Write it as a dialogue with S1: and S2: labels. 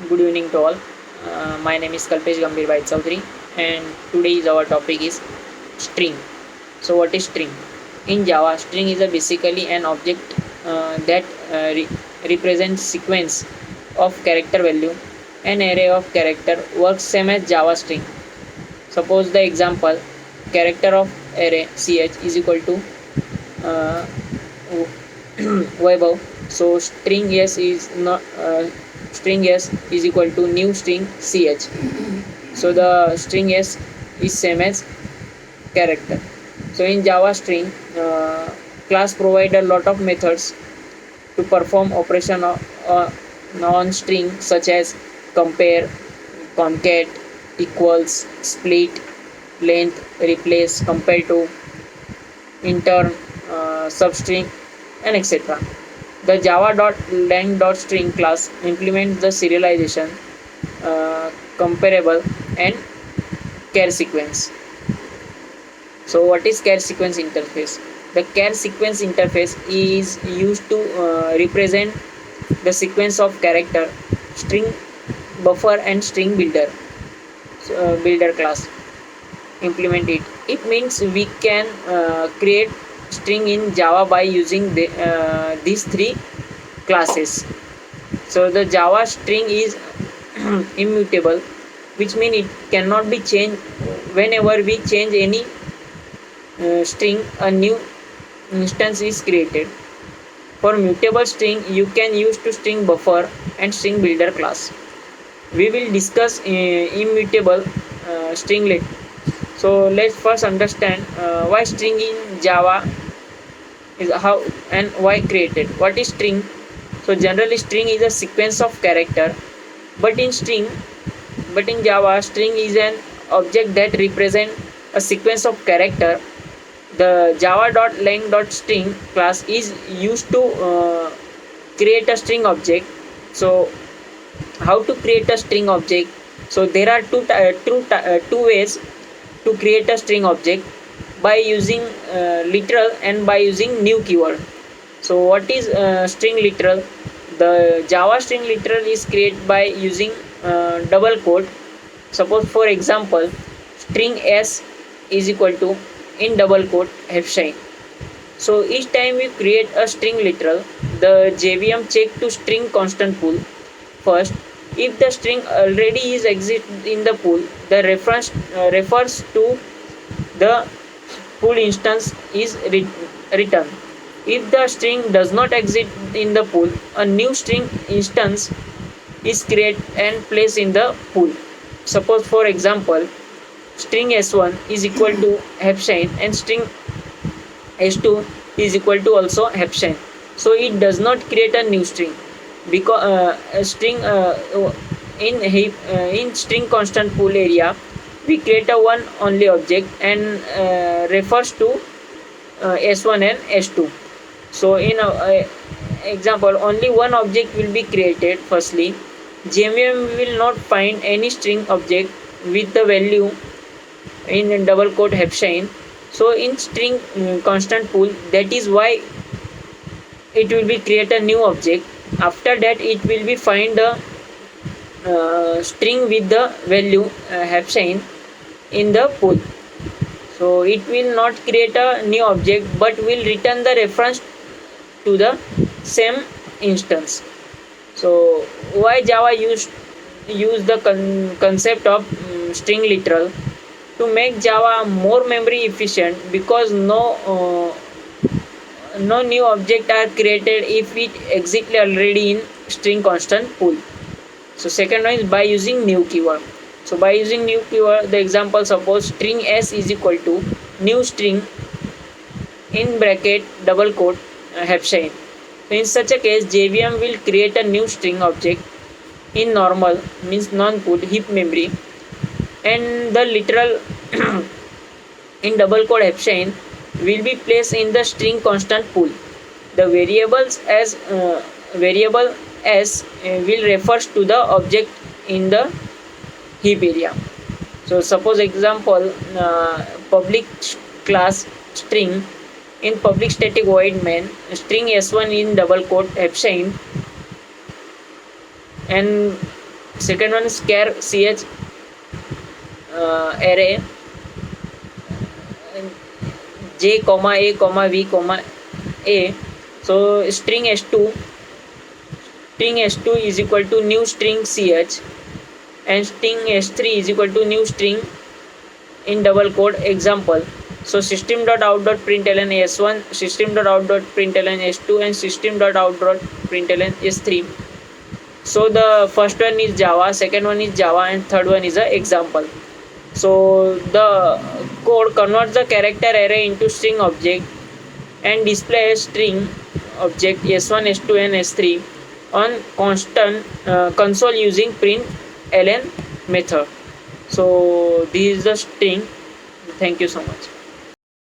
S1: Good evening to all. My name is Kalpesh Gambhir Bhai Chaudhary, and today's our topic is string. So, what is string? In Java, string is basically an object that represents sequence of character value. An array of character works same as Java string. Suppose the example character of array ch is equal to uh, Vaibhav. So string s is equal to new string ch. So the string s is same as character. So in Java string, class provide a lot of methods to perform operation on string such as compare, concat, equals, split, length, replace, compare to, intern, substring, and etc. The java.lang.string class implements the serialization, comparable, and char sequence. So, what is char sequence interface? The char sequence interface is used to represent the sequence of character, string buffer, and string builder. So, builder class implement it. It means we can create string in Java by using these three classes. So the Java string is immutable, which means it cannot be changed whenever we change any string. A new instance is created. For mutable string, you can use to string buffer and string builder class. We will discuss immutable string later. So let's first understand why string in Java is how and why created. What is string? So generally string is a sequence of character, but in Java string is an object that represent a sequence of character. The java.lang.string class is used to create a string object. So how to create a string object? So there are two ways to create a string object, by using literal and by using new keyword. So what is string literal? The Java string literal is created by using double quote. Suppose for example string s is equal to in double quote Hefshine. So each time we create a string literal, the JVM check to string constant pool. First, if the string already is exit in the pool, the reference refers to the pool instance is returned. If the string does not exist in the pool, a new string instance is created and placed in the pool. Suppose for example, string s1 is equal to Hefshine and string s2 is equal to also Hefshine. So it does not create a new string, because a string in string constant pool area we create a one only object and refers to s1 and s2. So in example only one object will be created. Firstly, JVM will not find any string object with the value in double quote Hefshine. So in string constant pool, that is why it will be create a new object. After that it will be find the string with the value Hefshine in the pool. So it will not create a new object but will return the reference to the same instance. So why Java use the concept of string literal? To make Java more memory efficient, because no new object are created if it exists already in string constant pool. So second one is by using new keyword. So by using new keyword, the example suppose string s is equal to new string in bracket double quote Hefshine. So in such a case, JVM will create a new string object in normal, means non-pool heap memory, and the literal in double quote Hefshine will be placed in the string constant pool. The variable s will refers to the object in the heap area. So suppose example public class string in public static void main string s1 in double quote Hefshine and second one is char ch array j comma a comma v comma a. So string s2 is equal to new string ch, and string s3 is equal to new string in double quote example. So system.out.println s1, system.out.println s2, and system.out.println s3. So the first one is Java, second one is Java, and third one is a example. So the code converts the character array into string object and displays string object s1, s2, and s3 on constant console using print ln method. So this is the string. Thank you so much.